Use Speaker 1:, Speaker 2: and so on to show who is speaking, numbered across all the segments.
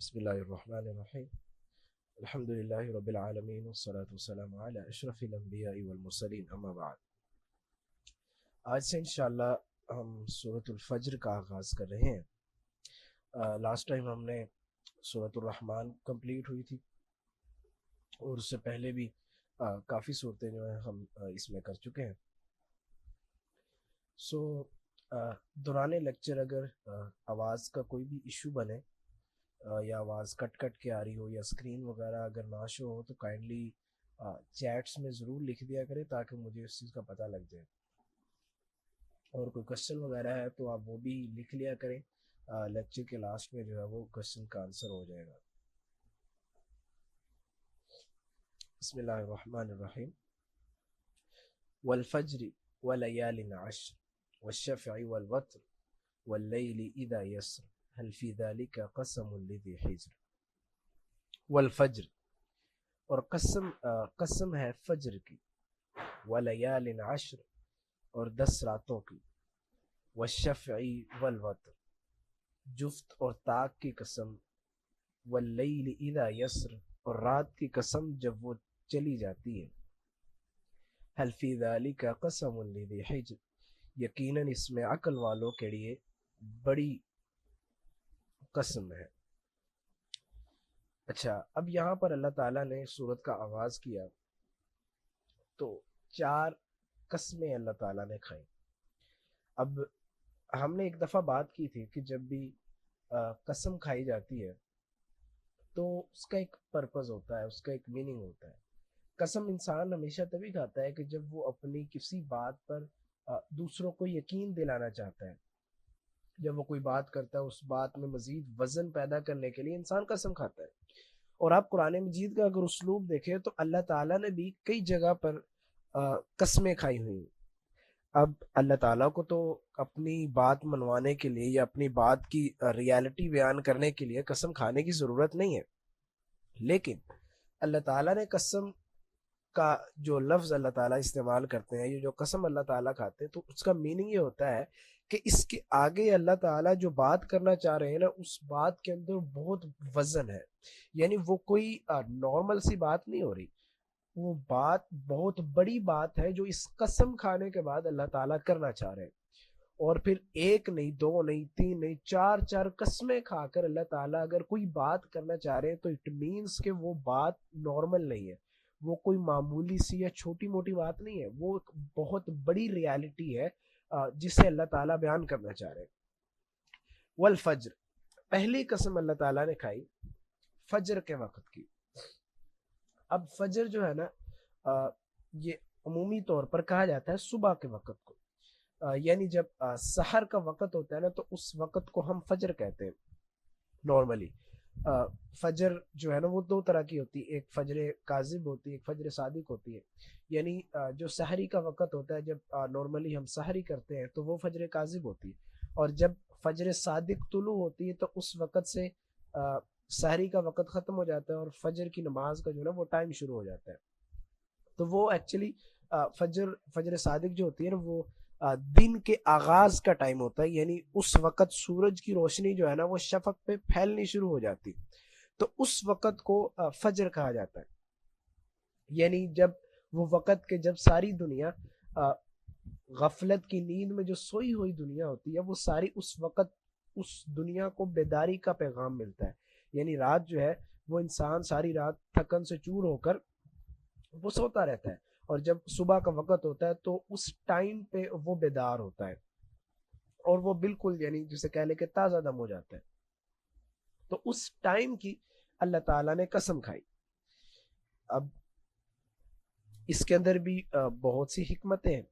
Speaker 1: بسم اللہ الرحمن الرحیم الحمد للہ رب العالمین والصلاة والسلام علی اشرف الانبیاء والمرسلین اما بعد۔ آج سے انشاءاللہ ہم سورۃ الفجر کا آغاز کر رہے ہیں۔ لاسٹ ٹائم ہم نے سورۃ الرحمن کمپلیٹ ہوئی تھی اور اس سے پہلے بھی کافی صورتیں جو ہیں ہم اس میں کر چکے ہیں۔ دوران لیکچر اگر آواز کا کوئی بھی ایشو بنے یا آواز کٹ کٹ کے آ رہی ہو یا اسکرین وغیرہ اگر نہ شو ہو تو کائنڈلی چیٹس میں ضرور لکھ دیا کرے تاکہ مجھے اس چیز کا پتہ لگ جائے، اور کوئی کوشچن وغیرہ ہے تو آپ وہ بھی لکھ لیا کریں، لیکچر کے لاسٹ میں جو ہے وہ کوشچن کا آنسر ہو جائے گا۔ بسم اللہ الرحمن الرحیم۔ والفجر وليال عشر والشفع والوتر واللیل اذا یسر هل فی ذلک قسم لذی حجر۔ والفجر، اور قسم ہے فجر کی، ولیال عشر، اور 10 راتوں کی، والشفع والوتر، جفت اور طاق کی قسم، واللیل اذا یسر، اور رات کی قسم جب وہ چلی جاتی ہے، هل فی ذلک قسم لذی حجر، یقیناً اس میں عقل والوں کے لیے بڑی قسم ہے۔ اچھا، اب یہاں پر اللہ تعالیٰ نے سورت کا آغاز کیا تو 4 قسمیں اللہ تعالیٰ نے کھائیں۔ اب ہم نے ایک دفعہ بات کی تھی کہ جب بھی قسم کھائی جاتی ہے تو اس کا ایک پرپز ہوتا ہے، اس کا ایک میننگ ہوتا ہے۔ قسم انسان ہمیشہ تبھی کھاتا ہے کہ جب وہ اپنی کسی بات پر دوسروں کو یقین دلانا چاہتا ہے، جب وہ کوئی بات کرتا ہے اس بات میں مزید وزن پیدا کرنے کے لیے انسان قسم کھاتا ہے۔ اور آپ قرآن مجید کا اگر اسلوب دیکھیں تو اللہ تعالیٰ نے بھی کئی جگہ پر قسمیں کھائی ہوئی۔ اب اللہ تعالیٰ کو تو اپنی بات منوانے کے لیے یا اپنی بات کی ریالٹی بیان کرنے کے لیے قسم کھانے کی ضرورت نہیں ہے، لیکن اللہ تعالیٰ نے قسم کا جو لفظ اللہ تعالیٰ استعمال کرتے ہیں، یہ جو قسم اللہ تعالیٰ کھاتے ہیں، تو اس کا میننگ یہ ہوتا ہے کہ اس کے آگے اللہ تعالیٰ جو بات کرنا چاہ رہے ہیں نا، اس بات کے اندر بہت وزن ہے، یعنی وہ کوئی نارمل سی بات نہیں ہو رہی، وہ بات بہت بڑی بات ہے جو اس قسم کھانے کے بعد اللہ تعالیٰ کرنا چاہ رہے ہیں۔ اور پھر 1 نہیں، 2 نہیں، 3 نہیں، 4 قسمیں کھا کر اللہ تعالیٰ اگر کوئی بات کرنا چاہ رہے ہیں تو اٹ مینس کہ وہ بات نارمل نہیں ہے، وہ کوئی معمولی سی یا چھوٹی موٹی بات نہیں ہے، وہ ایک بہت بڑی ریالٹی ہے جسے اللہ تعالیٰ بیان کرنا چاہ رہے ہیں۔ والفجر، پہلی قسم اللہ تعالیٰ نے کھائی فجر کے وقت کی۔ اب فجر جو ہے نا یہ عمومی طور پر کہا جاتا ہے صبح کے وقت کو، یعنی جب سحر کا وقت ہوتا ہے نا تو اس وقت کو ہم فجر کہتے ہیں نارملی۔ فجر جو ہے نا وہ 2 طرح کی ہوتی ہے، ایک فجر کاذب ہوتی ہے، ایک فجر صادق ہوتی ہے۔ یعنی جو سحری کا وقت ہوتا ہے، جب نارملی ہم سحری کرتے ہیں تو وہ فجر کاذب ہوتی ہے، اور جب فجر صادق طلوع ہوتی ہے تو اس وقت سے سحری کا وقت ختم ہو جاتا ہے اور فجر کی نماز کا جو ہے نا وہ ٹائم شروع ہو جاتا ہے۔ تو وہ ایکچولی فجر صادق جو ہوتی ہے نا وہ دن کے آغاز کا ٹائم ہوتا ہے، یعنی اس وقت سورج کی روشنی جو ہے نا وہ شفق پہ پھیلنی شروع ہو جاتی، تو اس وقت کو فجر کہا جاتا ہے۔ یعنی جب وہ وقت کے جب ساری دنیا غفلت کی نیند میں جو سوئی ہوئی دنیا ہوتی ہے وہ ساری اس وقت اس دنیا کو بیداری کا پیغام ملتا ہے، یعنی رات جو ہے وہ انسان ساری رات تھکن سے چور ہو کر وہ سوتا رہتا ہے، اور جب صبح کا وقت ہوتا ہے تو اس ٹائم پہ وہ بیدار ہوتا ہے اور وہ بالکل یعنی جسے کہہ لے کہ تازہ دم ہو جاتا ہے۔ تو اس ٹائم کی اللہ تعالیٰ نے قسم کھائی۔ اب اس کے اندر بھی بہت سی حکمتیں ہیں۔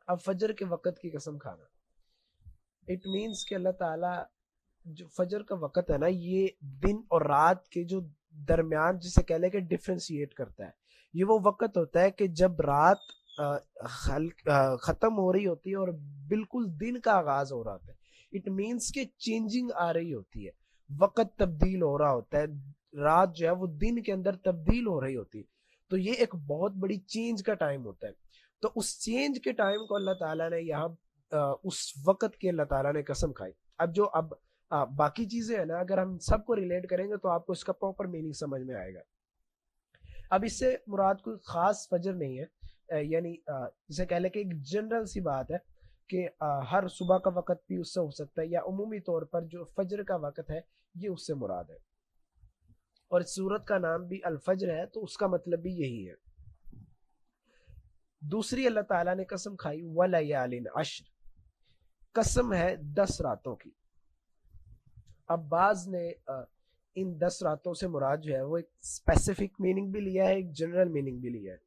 Speaker 1: اب فجر کے وقت کی قسم کھانا، اٹ مینس کہ اللہ تعالیٰ جو فجر کا وقت ہے نا یہ دن اور رات کے جو درمیان جسے کہہ لے کہ ڈفرینشیٹ کرتا ہے۔ یہ وہ وقت ہوتا ہے کہ جب رات ختم ہو رہی ہوتی ہے اور بالکل دن کا آغاز ہو رہا ہوتا ہے، اٹ مینس کہ چینجنگ آ رہی ہوتی ہے، وقت تبدیل ہو رہا ہوتا ہے، رات جو ہے وہ دن کے اندر تبدیل ہو رہی ہوتی ہے، تو یہ ایک بہت بڑی چینج کا ٹائم ہوتا ہے۔ تو اس چینج کے ٹائم کو اللہ تعالیٰ نے یہاں اس وقت کی اللہ تعالیٰ نے قسم کھائی۔ اب باقی چیزیں ہیں نا اگر ہم سب کو ریلیٹ کریں گے تو آپ کو اس کا پراپر میننگ سمجھ میں آئے گا. اب اس سے مراد کوئی خاص فجر نہیں ہے، یعنی جسے کہہ لیں کہ ایک جنرل سی بات ہے کہ ہر صبح کا وقت بھی اس سے ہو سکتا ہے، یا عمومی طور پر جو فجر کا وقت ہے یہ اس سے مراد ہے. اور اس سورت کا نام بھی الفجر ہے تو اس کا مطلب بھی یہی ہے. دوسری اللہ تعالیٰ نے قسم کھائی وَلَيَالٍ عَشْرٍ، قسم ہے 10 راتوں کی. اب بعض نے ان 10 راتوں سے مراد جو ہے وہ ایک اسپیسیفک میننگ بھی لیا ہے، ایک جنرل میننگ بھی لیا ہے.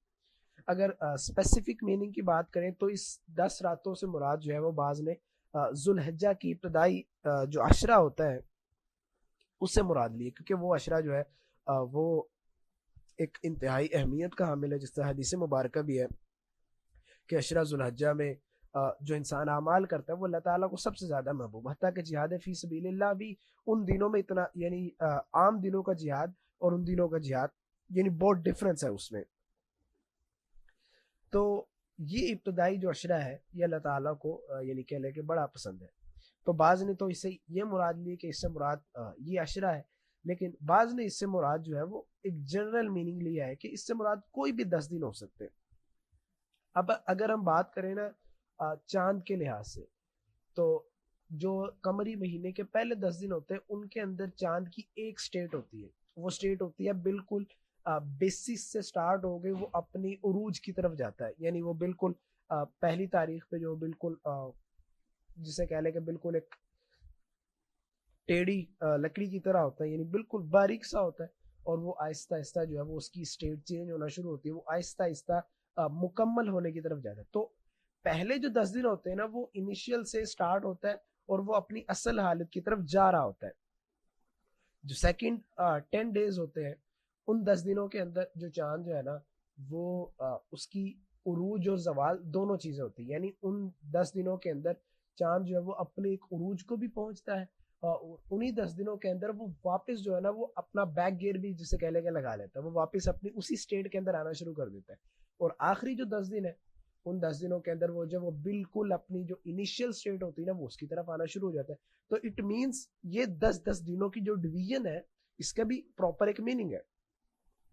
Speaker 1: اگر اسپیسیفک میننگ کی بات کریں تو اس 10 راتوں سے مراد جو ہے وہ بعض نے ذوالحجہ کی ابتدائی جو عشرہ ہوتا ہے اس سے مراد لی، کیونکہ وہ عشرہ جو ہے وہ ایک انتہائی اہمیت کا حامل ہے، جس طرح حدیث مبارکہ بھی ہے کہ عشرہ ذوالحجہ میں جو انسان اعمال کرتا ہے وہ اللہ تعالیٰ کو سب سے زیادہ محبوب، حتیٰ کہ جہاد فی سبیل اللہ بھی ان دنوں میں اتنا، یعنی عام دنوں کا جہاد اور ان دنوں کا جہاد یعنی بہت ڈفرنس ہے اس میں. تو یہ ابتدائی جو عشرہ ہے یہ اللہ تعالیٰ کو یعنی کہہ لے کہ بڑا پسند ہے. تو بعض نے تو اس سے یہ مراد لی کہ اس سے مراد یہ عشرہ ہے، لیکن بعض نے اس سے مراد جو ہے وہ ایک جنرل میننگ لیا ہے کہ اس سے مراد کوئی بھی 10 دن ہو سکتے. اب اگر ہم بات کریں نا چاند کے لحاظ سے، تو جو قمری مہینے کے پہلے 10 دن ہوتے ہیں ان کے اندر چاند کی ایک سٹیٹ ہوتی ہے، وہ سٹیٹ ہوتی ہے بالکل بیسس سے سٹارٹ ہو گئے وہ اپنی عروج کی طرف جاتا ہے، یعنی وہ بالکل پہلی تاریخ پہ جو بالکل جسے کہہ لیں کہ بالکل ایک ٹیڑھی لکڑی کی طرح ہوتا ہے، یعنی بالکل باریک سا ہوتا ہے، اور وہ آہستہ آہستہ جو ہے وہ اس کی سٹیٹ چینج ہونا شروع ہوتی ہے، وہ آہستہ آہستہ مکمل ہونے کی طرف جاتا ہے. تو پہلے جو 10 دن ہوتے ہیں نا وہ انیشیل سے سٹارٹ ہوتا ہے اور وہ اپنی اصل حالت کی طرف جا رہا ہوتا ہے. جو سیکنڈ 10 ڈیز ہوتے ہیں ان 10 دنوں کے اندر جو چاند جو ہے نا وہ اس کی عروج اور زوال دونوں چیزیں ہوتی ہیں، یعنی ان 10 دنوں کے اندر چاند جو ہے وہ اپنے ایک عروج کو بھی پہنچتا ہے، انہی 10 دنوں کے اندر وہ واپس جو ہے نا وہ اپنا بیک گیئر بھی جسے کہہ لے کے لگا لیتا ہے، وہ واپس اپنی اسی سٹیٹ کے اندر آنا شروع کر دیتا ہے. اور آخری جو 10 دن ہے ان 10 دنوں کے اندر وہ جب وہ بالکل اپنی جو انیشیل سٹیٹ ہوتی ہے نا وہ اس کی طرف آنا شروع ہو جاتا ہے. تو اٹ مینس یہ 10 دنوں کی جو ڈویژن ہے اس کا بھی پراپر ایک میننگ ہے.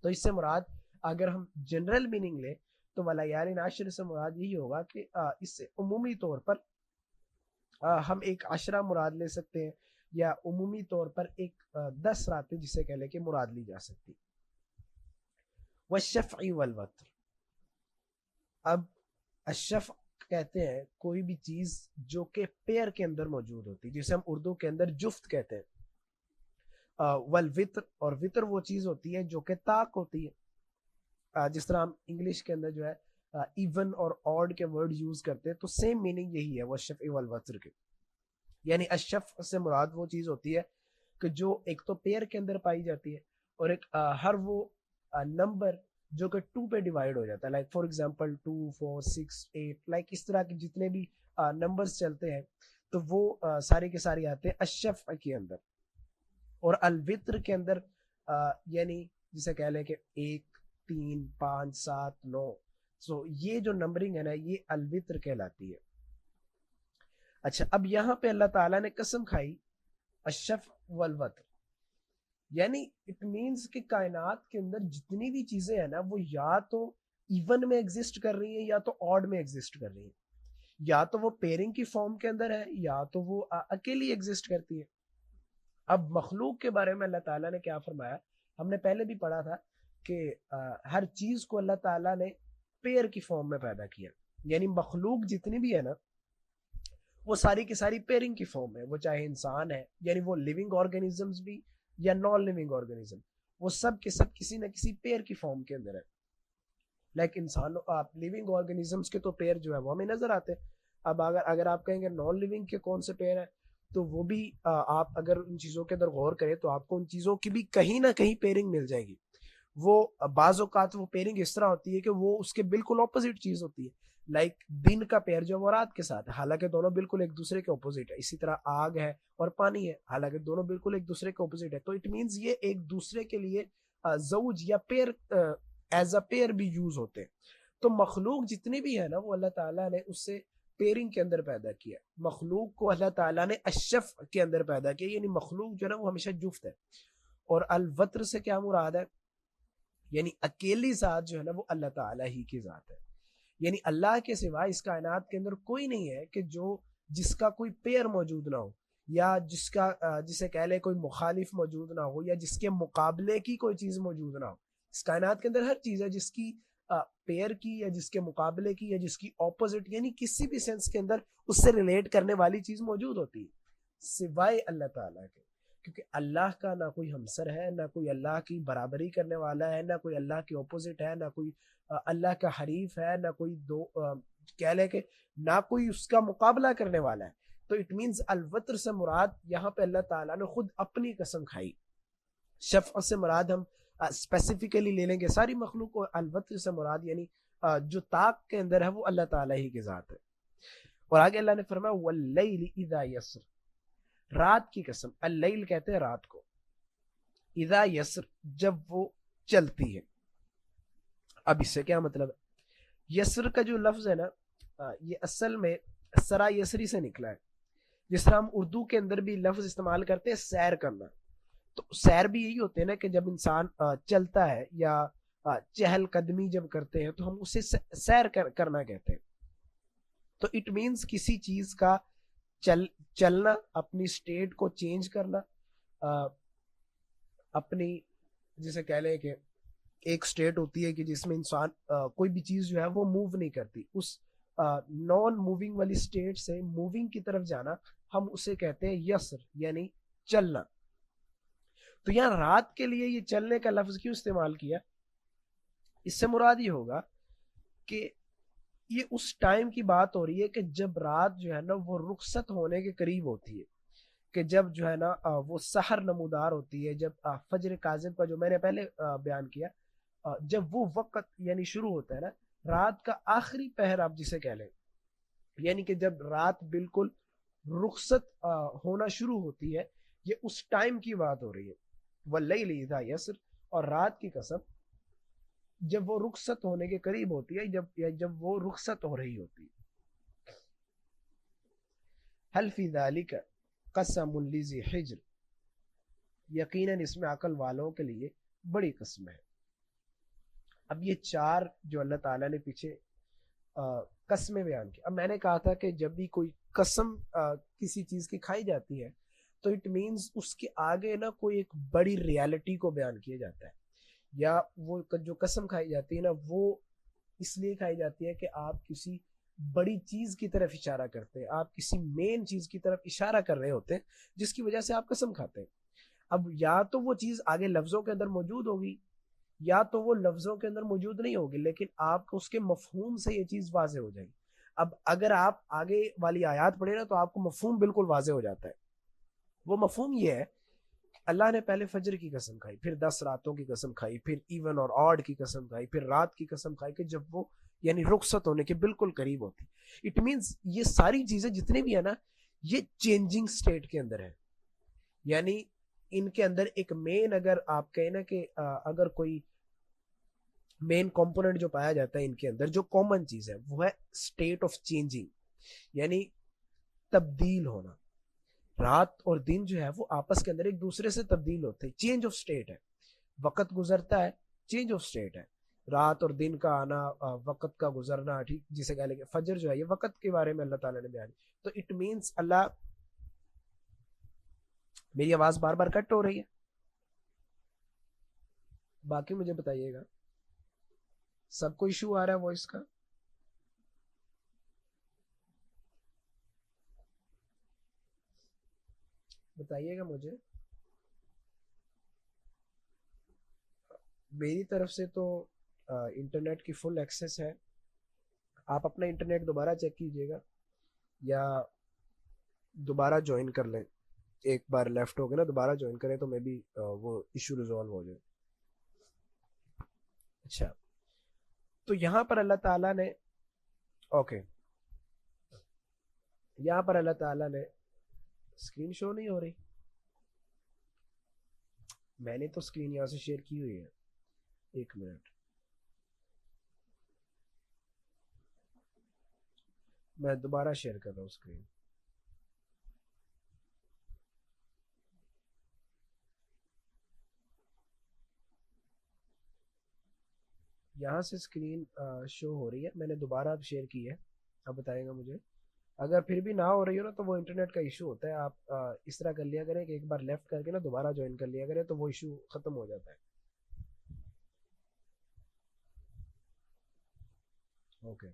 Speaker 1: تو اس سے مراد اگر ہم جنرل میننگ لیں تو وَلَيَالٍ عَشْرٍ سے مراد یہی ہوگا کہ اس سے عمومی طور پر ہم ایک عشرہ مراد لے سکتے ہیں، یا عمومی طور پر ایک 10 راتیں جسے کہہ لیں کہ مراد لی جا سکتی. وَالشَّفْعِ وَالْوَتْرِ، اب الشفع کہتے ہیں کوئی بھی چیز جو کہ پیر کے اندر موجود ہوتی ہے، جسے ہم اردو کے اندر جفت کہتے ہیں. والوتر، اور وطر وہ چیز ہوتی ہے جو کہ طاق ہوتی ہے، جس طرح ہم انگلش کے اندر جو ہے ایون اور آڈ کے ورڈ یوز کرتے ہیں تو سیم میننگ یہی ہے والشفع والوتر کے. یعنی الشفع سے مراد وہ چیز ہوتی ہے کہ جو ایک تو پیر کے اندر پائی جاتی ہے، اور ایک ہر وہ نمبر جو کہ 2 پہ ڈیوائیڈ ہو جاتا ہے، لائک فار ایگزامپل 2 4 6 8، لائک اس طرح کے جتنے بھی نمبرز چلتے ہیں تو وہ سارے کے سارے آتے ہیں الشفع کے اندر. اور الوتر کے اندر یعنی جسے کہہ لیں کہ 1 3 5 7 9، سو یہ جو نمبرنگ ہے نا یہ الوتر کہلاتی ہے. اچھا، اب یہاں پہ اللہ تعالیٰ نے قسم کھائی الشفع والوتر، یعنی اٹ مینس کہ کائنات کے اندر جتنی بھی چیزیں ہیں نا وہ یا تو ایون میں ایگزسٹ کر رہی ہیں یا تو آڈ میں ایگزسٹ کر رہی ہیں، یا تو وہ پیرنگ کی فارم کے اندر ہے یا تو وہ اکیلی ایگزسٹ کرتی ہے. اب مخلوق کے بارے میں اللہ تعالیٰ نے کیا فرمایا، ہم نے پہلے بھی پڑھا تھا کہ ہر چیز کو اللہ تعالیٰ نے پیر کی فارم میں پیدا کیا، یعنی مخلوق جتنی بھی ہے نا وہ ساری کی ساری پیرنگ کی فارم ہے، وہ چاہے انسان ہے یعنی وہ لیونگ آرگینزمز بھی یا نان لیونگ آرگینزم، وہ سب کے سب کسی نہ کسی پیر کی فارم کے اندر ہے. لائک انسان لیونگ آرگینزمز کے تو پیر جو ہے وہ ہمیں نظر آتے ہیں. اب اگر آپ کہیں گے نان لیونگ کے کون سے پیر ہیں تو وہ بھی آپ اگر ان چیزوں کے اندر غور کریں تو آپ کو ان چیزوں کی بھی کہیں نہ کہیں پیرنگ مل جائے گی. وہ بعض اوقات وہ پیرنگ اس طرح ہوتی ہے کہ وہ اس کے بالکل اپوزٹ چیز ہوتی ہے، لائک دن کا پیر جو وہ رات کے ساتھ ہے، حالانکہ دونوں بالکل ایک دوسرے کے اپوزٹ ہے. اسی طرح آگ ہے اور پانی ہے، حالانکہ دونوں بالکل ایک دوسرے کے اپوزٹ ہے. تو اٹ مینز یہ ایک دوسرے کے لیے زوج یا پیر ایز اے پیر بھی یوز ہوتے ہیں. تو مخلوق جتنی بھی ہے نا وہ اللہ تعالیٰ نے اس سے پیرنگ کے اندر پیدا کیا. مخلوق کو اللہ تعالیٰ نے اشف کے اندر پیدا کیا, یعنی مخلوق جو ہے نا وہ ہمیشہ جفت ہے. اور الوتر سے کیا مراد ہے؟ یعنی اکیلی ذات جو ہے نا وہ اللہ تعالیٰ ہی کی ذات ہے. یعنی اللہ کے سوا اس کائنات کے اندر کوئی نہیں ہے کہ جس کا کوئی پیر موجود نہ ہو, یا جسے کہہ لے کوئی مخالف موجود نہ ہو, یا جس کے مقابلے کی کوئی چیز موجود نہ ہو. اس کائنات کے اندر ہر چیز ہے جس کی پیر کی, یا جس کے مقابلے کی, یا جس کی اپوزٹ, یعنی کسی بھی سینس کے اندر اس سے ریلیٹ کرنے والی چیز موجود ہوتی ہے سوائے اللہ تعالیٰ کے. کیونکہ اللہ کا نہ کوئی ہمسر ہے, نہ کوئی اللہ کی برابری کرنے والا ہے, نہ کوئی اللہ کی اپوزٹ ہے, نہ کوئی اللہ کا حریف ہے, نہ کوئی کہہ لے کہ نہ کوئی اس کا مقابلہ کرنے والا ہے. تو اٹ مینز الوتر سے مراد یہاں پہ اللہ تعالیٰ نے خود اپنی قسم کھائی. شفع سے مراد ہم اسپیسیفکلی لے لیں گے ساری مخلوق کو. الوتر سے مراد یعنی جو طاق کے اندر ہے وہ اللہ تعالیٰ ہی کی ذات ہے. اور آگے اللہ نے فرمایا واللیل اذا یسر, رات کی قسم. اللیل کہتے ہیں رات کو, اذا یسر جب وہ چلتی ہے. اب اس سے کیا مطلب ہے؟ یسر کا جو لفظ ہے نا یہ اصل میں سرا یسری سے نکلا ہے. جس طرح ہم اردو کے اندر بھی لفظ استعمال کرتے ہیں سیر کرنا, تو سیر بھی یہی ہوتے ہیں نا کہ جب انسان چلتا ہے یا چہل قدمی جب کرتے ہیں تو ہم اسے سیر کرنا کہتے ہیں. تو اٹ مینس کسی چیز کا چلنا, اپنی سٹیٹ کو چینج کرنا, اپنی جسے کہہ لیں کہ ایک سٹیٹ ہوتی ہے کہ جس میں انسان کوئی بھی چیز جو ہے وہ موو نہیں کرتی, اس نان موونگ والی سٹیٹ سے موونگ کی طرف جانا, ہم اسے کہتے ہیں یسر یعنی چلنا. تو یہاں رات کے لیے یہ چلنے کا لفظ کیوں استعمال کیا؟ اس سے مراد یہ ہوگا کہ یہ اس ٹائم کی بات ہو رہی ہے کہ جب رات جو ہے نا وہ رخصت ہونے کے قریب ہوتی ہے, کہ جب جو ہے نا وہ سحر نمودار ہوتی ہے, جب فجر کاذب کا جو میں نے پہلے بیان کیا, جب وہ وقت یعنی شروع ہوتا ہے نا, رات کا آخری پہر آپ جسے کہہ لیں, یعنی کہ جب رات بالکل رخصت ہونا شروع ہوتی ہے, یہ اس ٹائم کی بات ہو رہی ہے. واللیل اذا یسر, اور رات کی قسم جب وہ رخصت ہونے کے قریب ہوتی ہے, جب وہ رخصت ہو رہی ہوتی ہے. هل فی ذلک قسم لذی حجر, یقیناً اس میں عقل والوں کے لیے بڑی قسم ہے. اب یہ چار جو اللہ تعالیٰ نے پیچھے قسمیں بیان کی. اب میں نے کہا تھا کہ جب بھی کوئی قسم کسی چیز کی کھائی جاتی ہے تو اٹ مینز اس کے آگے نا کوئی ایک بڑی ریالٹی کو بیان کیا جاتا ہے, یا وہ جو قسم کھائی جاتی ہے نا وہ اس لیے کھائی جاتی ہے کہ آپ کسی بڑی چیز کی طرف اشارہ کرتے ہیں, آپ کسی مین چیز کی طرف اشارہ کر رہے ہوتے ہیں جس کی وجہ سے آپ قسم کھاتے ہیں. اب یا تو وہ چیز آگے لفظوں کے اندر موجود ہوگی, یا تو وہ لفظوں کے اندر موجود نہیں ہوگی, لیکن آپ کو اس کے مفہوم سے یہ چیز واضح ہو جائے گی. اب اگر آپ آگے والی آیات پڑھیں نا تو آپ کو مفہوم بالکل واضح ہو جاتا ہے. وہ مفہوم یہ ہے کہ اللہ نے پہلے فجر کی قسم کھائی, پھر 10 راتوں کی قسم کھائی, پھر ایون اور آڈ کی قسم کھائی, پھر رات کی قسم کھائی کہ جب وہ یعنی رخصت ہونے کے بالکل قریب ہوتی. اٹ مینز یہ ساری چیزیں جتنی بھی ہیں نا یہ چینجنگ سٹیٹ کے اندر ہے, یعنی ان کے اندر ایک مین, اگر آپ کہیں نا کہ اگر کوئی مین کمپوننٹ جو پایا جاتا ہے ان کے اندر, جو کامن چیز ہے وہ ہے سٹیٹ آف چینجنگ, یعنی تبدیل ہونا. رات اور دن جو ہے وہ آپس کے اندر ایک دوسرے سے تبدیل ہوتے ہیں, چینج آف سٹیٹ ہے. وقت گزرتا ہے, چینج آف سٹیٹ ہے. رات اور دن کا آنا, وقت کا گزرنا, ٹھیک, جسے کہہ لیں گے فجر جو ہے یہ وقت کے بارے میں اللہ تعالیٰ نے بیان. تو اٹ مینس اللہ, میری آواز بار بار کٹ ہو رہی ہے؟ باقی مجھے بتائیے گا, سب کو ایشو آ رہا ہے وائس کا؟ بتائیے گا مجھے. میری طرف سے تو انٹرنیٹ کی فل ایکسیس ہے. آپ اپنا انٹرنیٹ دوبارہ چیک کیجئے گا یا دوبارہ جوائن کر لیں. ایک بار لیفٹ ہو گیا نا, دوبارہ جوائن کریں تو میں بھی وہ ایشو ریزالو ہو جائے. اچھا, تو یہاں پر اللہ تعالیٰ نے اوکے, یہاں پر اللہ تعالیٰ نے اسکرین شو نہیں ہو رہی, میں نے تو اسکرین یہاں سے شیئر کی ہوئی ہے. ایک منٹ, میں دوبارہ شیئر کر رہا ہوں اسکرین. یہاں سے اسکرین شو ہو رہی ہے, میں نے دوبارہ اب شیئر کی ہے. اب بتائے گا مجھے اگر پھر بھی نہ ہو رہی ہو نا, تو وہ انٹرنیٹ کا ایشو ہوتا ہے. آپ اس طرح کر لیا کریں کہ ایک بار لیفٹ کر کے نا دوبارہ جوائن کر لیا کریں, تو وہ ایشو ختم ہو جاتا ہے. اوکے,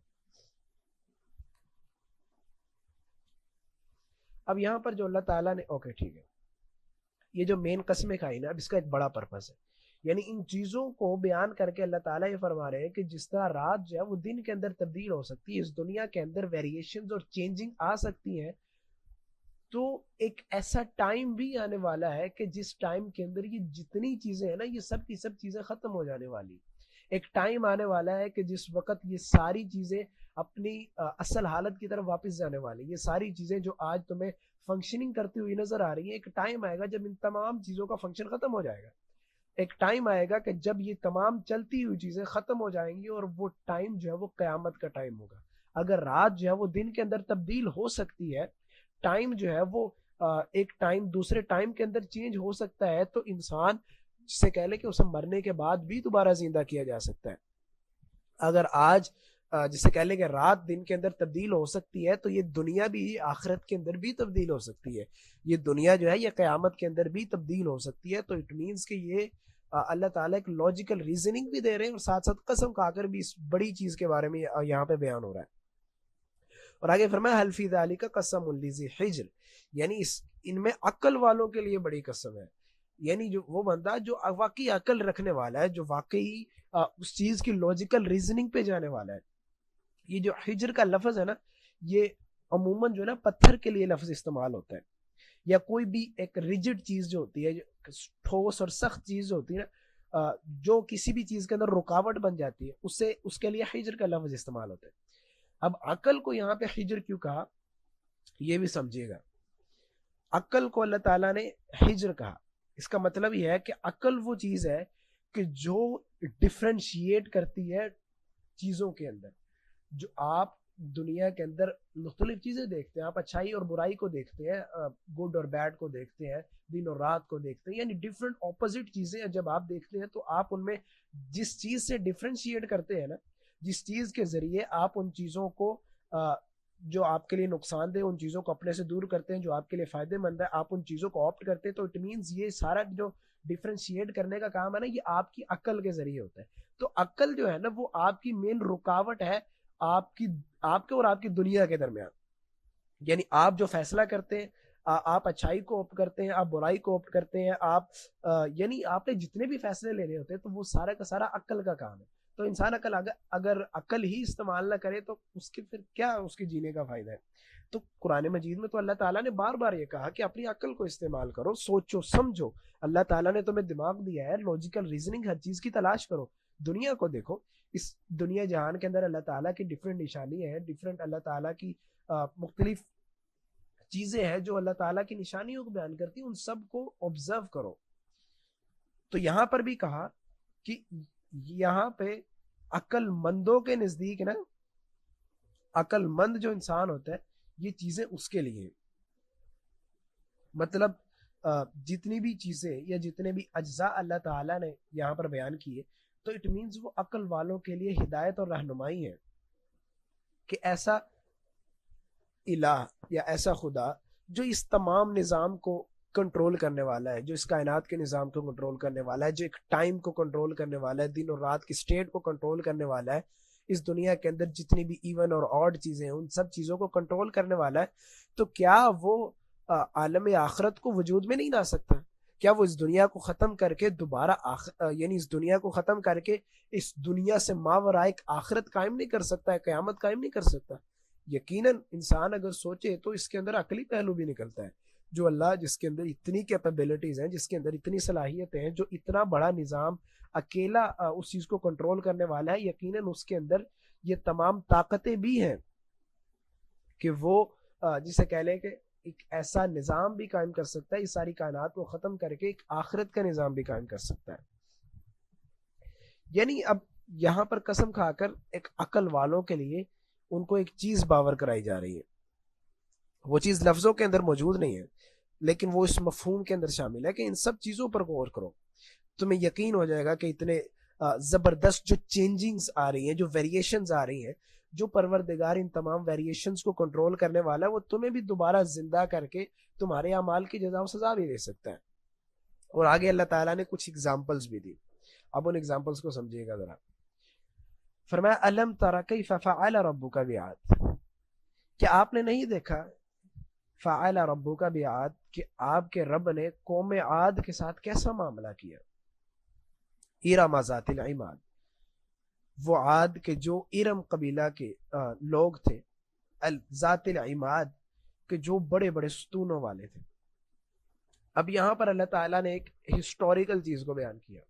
Speaker 1: اب یہاں پر جو اللہ تعالیٰ نے, اوکے ٹھیک ہے, یہ جو مین قسمیں کھائی نا, اب اس کا ایک بڑا پرپس ہے. یعنی ان چیزوں کو بیان کر کے اللہ تعالیٰ یہ فرما رہے ہیں کہ جس طرح رات جو ہے وہ دن کے اندر تبدیل ہو سکتی ہے, اس دنیا کے اندر ویریشنز اور چینجنگ آ سکتی ہیں, تو ایک ایسا ٹائم بھی آنے والا ہے کہ جس ٹائم کے اندر یہ جتنی چیزیں ہیں نا, یہ سب کی سب چیزیں ختم ہو جانے والی. ایک ٹائم آنے والا ہے کہ جس وقت یہ ساری چیزیں اپنی اصل حالت کی طرف واپس جانے والی. یہ ساری چیزیں جو آج تمہیں فنکشننگ کرتی ہوئی نظر آ رہی ہیں, ایک ٹائم آئے گا جب ان تمام چیزوں کا فنکشن ختم ہو جائے گا. ایک ٹائم آئے گا کہ جب یہ تمام چلتی ہوئی چیزیں ختم ہو جائیں گی, اور وہ ٹائم جو ہے وہ قیامت کا ٹائم ہوگا. اگر رات جو ہے وہ دن کے اندر تبدیل ہو سکتی ہے, ٹائم جو ہے وہ ایک ٹائم دوسرے ٹائم کے اندر چینج ہو سکتا ہے, تو انسان جس سے کہہ لے کہ اسے مرنے کے بعد بھی دوبارہ زندہ کیا جا سکتا ہے. اگر آج جسے کہہ لیں کہ رات دن کے اندر تبدیل ہو سکتی ہے, تو یہ دنیا بھی آخرت کے اندر بھی تبدیل ہو سکتی ہے. یہ دنیا جو ہے یہ قیامت کے اندر بھی تبدیل ہو سکتی ہے. تو اٹ مینس کہ یہ اللہ تعالیٰ ایک لاجیکل ریزننگ بھی دے رہے ہیں, اور ساتھ ساتھ قسم کھا کر بھی اس بڑی چیز کے بارے میں یہاں پہ بیان ہو رہا ہے. اور آگے فرمایا حل فی ذالک قسم لذی حجر, یعنی ان میں عقل والوں کے لیے بڑی قسم ہے. یعنی جو وہ بندہ جو واقعی عقل رکھنے والا ہے, جو واقعی اس چیز کی لاجیکل ریزننگ پہ جانے والا ہے. یہ جو حجر کا لفظ ہے نا, یہ عموماً جو ہے نا پتھر کے لیے لفظ استعمال ہوتا ہے, یا کوئی بھی ایک ریجڈ چیز جو ہوتی ہے, ٹھوس اور سخت چیز جو ہوتی ہے نا, جو کسی بھی چیز کے اندر رکاوٹ بن جاتی ہے, اس کے لیے حجر کا لفظ استعمال ہوتا ہے. اب عقل کو یہاں پہ حجر کیوں کہا, یہ بھی سمجھیے گا. عقل کو اللہ تعالیٰ نے حجر کہا, اس کا مطلب یہ ہے کہ عقل وہ چیز ہے کہ جو ڈفرینشیٹ کرتی ہے چیزوں کے اندر. جو آپ دنیا کے اندر مختلف چیزیں دیکھتے ہیں, آپ اچھائی اور برائی کو دیکھتے ہیں, گڈ اور بیڈ کو دیکھتے ہیں, دن اور رات کو دیکھتے ہیں, یعنی ڈفرینٹ اپوزٹ چیزیں جب آپ دیکھتے ہیں, تو آپ ان میں جس چیز سے ڈفرینشیٹ کرتے ہیں نا, جس چیز کے ذریعے آپ ان چیزوں کو جو آپ کے لیے نقصان دہ ان چیزوں کو اپنے سے دور کرتے ہیں, جو آپ کے لیے فائدے مند ہے, آپ ان چیزوں کو آپٹ کرتے ہیں. تو اٹ مینس یہ سارا جو ڈفرینشیٹ کرنے کا کام ہے نا, یہ آپ کی عقل کے ذریعے ہوتا ہے. تو عقل جو ہے نا, وہ آپ کی مین رکاوٹ ہے آپ کے اور آپ کی دنیا کے درمیان. یعنی آپ جو فیصلہ کرتے ہیں, آپ اچھائی کو آپٹ کرتے ہیں, آپ برائی کو آپٹ کرتے ہیں, آپ یعنی آپ نے جتنے بھی فیصلے لینے ہوتے ہیں, تو وہ سارا کا سارا عقل کا کام ہے. تو انسان اگر عقل ہی استعمال نہ کرے, تو اس کے پھر کیا اس کے جینے کا فائدہ ہے. تو قرآن مجید میں تو اللہ تعالیٰ نے بار بار یہ کہا کہ اپنی عقل کو استعمال کرو, سوچو سمجھو. اللہ تعالیٰ نے تمہیں دماغ دیا ہے, لاجیکل ریزننگ ہر چیز کی تلاش کرو. دنیا کو دیکھو, اس دنیا جہان کے اندر اللہ تعالیٰ کی ڈفرینٹ نشانی ہے, ڈفرینٹ اللہ تعالیٰ کی مختلف چیزیں ہیں جو اللہ تعالیٰ کی نشانیوں کو بیان کرتی ہیں, ان سب کو آبزرو کرو. تو یہاں پر بھی کہا کہ یہاں پہ عقل مندوں کے نزدیک نا, عقل مند جو انسان ہوتا ہے, یہ چیزیں اس کے لیے, مطلب جتنی بھی چیزیں یا جتنے بھی اجزاء اللہ تعالیٰ نے یہاں پر بیان کیے, تو اٹ مینس وہ عقل والوں کے لیے ہدایت اور رہنمائی ہے کہ ایسا الہ یا ایسا خدا جو اس تمام نظام کو کنٹرول کرنے والا ہے, جو اس کائنات کے نظام کو کنٹرول کرنے والا ہے, جو ایک ٹائم کو کنٹرول کرنے والا ہے, دن اور رات کی سٹیٹ کو کنٹرول کرنے والا ہے, اس دنیا کے اندر جتنی بھی ایون اور آڈ چیزیں ہیں ان سب چیزوں کو کنٹرول کرنے والا ہے, تو کیا وہ عالم آخرت کو وجود میں نہیں لا سکتا؟ کیا وہ اس دنیا کو ختم کر کے دوبارہ یعنی اس دنیا کو ختم کر کے اس دنیا سے ماورا ایک آخرت قائم نہیں کر سکتا ہے, قیامت قائم نہیں کر سکتا؟ یقیناً انسان اگر سوچے تو اس کے اندر عقلی پہلو بھی نکلتا ہے. جو اللہ جس کے اندر اتنی کیپیبلٹیز ہیں, جس کے اندر اتنی صلاحیتیں ہیں, جو اتنا بڑا نظام اکیلا اس چیز کو کنٹرول کرنے والا ہے, یقیناً اس کے اندر یہ تمام طاقتیں بھی ہیں کہ وہ جسے کہہ لیں کہ ایک ایسا نظام بھی قائم کر سکتا ہے, اس ساری کائنات کو ختم کر کے ایک آخرت کا نظام بھی قائم کر سکتا ہے. یعنی اب یہاں پر قسم کھا کر ایک عقل والوں کے لیے ان کو ایک چیز باور کرائی جا رہی ہے، وہ چیز لفظوں کے اندر موجود نہیں ہے لیکن وہ اس مفہوم کے اندر شامل ہے کہ ان سب چیزوں پر غور کرو، تمہیں یقین ہو جائے گا کہ اتنے زبردست جو چینجنگز آ رہی ہیں، جو ویریشنز آ رہی ہیں، جو پروردگار ان تمام ویریشنز کو کنٹرول کرنے والا ہے وہ تمہیں بھی دوبارہ زندہ کر کے تمہارے اعمال کی جزا و سزا بھی دے سکتا ہے۔ اور آگے اللہ تعالیٰ نے کچھ ایگزامپلز بھی دی، اب ان ایگزامپلز کو سمجھیے گا ذرا۔ فرمایا الم تر کیف فعل ربک بعاد، کہ آپ نے نہیں دیکھا فعل ربک بعاد کہ آپ کے رب نے قوم عاد کے ساتھ کیسا معاملہ کیا۔ ارم ذات العماد، وہ عاد کے جو ارم قبیلہ کے لوگ تھے، ذات العماد کہ جو بڑے بڑے ستونوں والے تھے۔ اب یہاں پر اللہ تعالیٰ نے ایک ہسٹوریکل چیز کو بیان کیا۔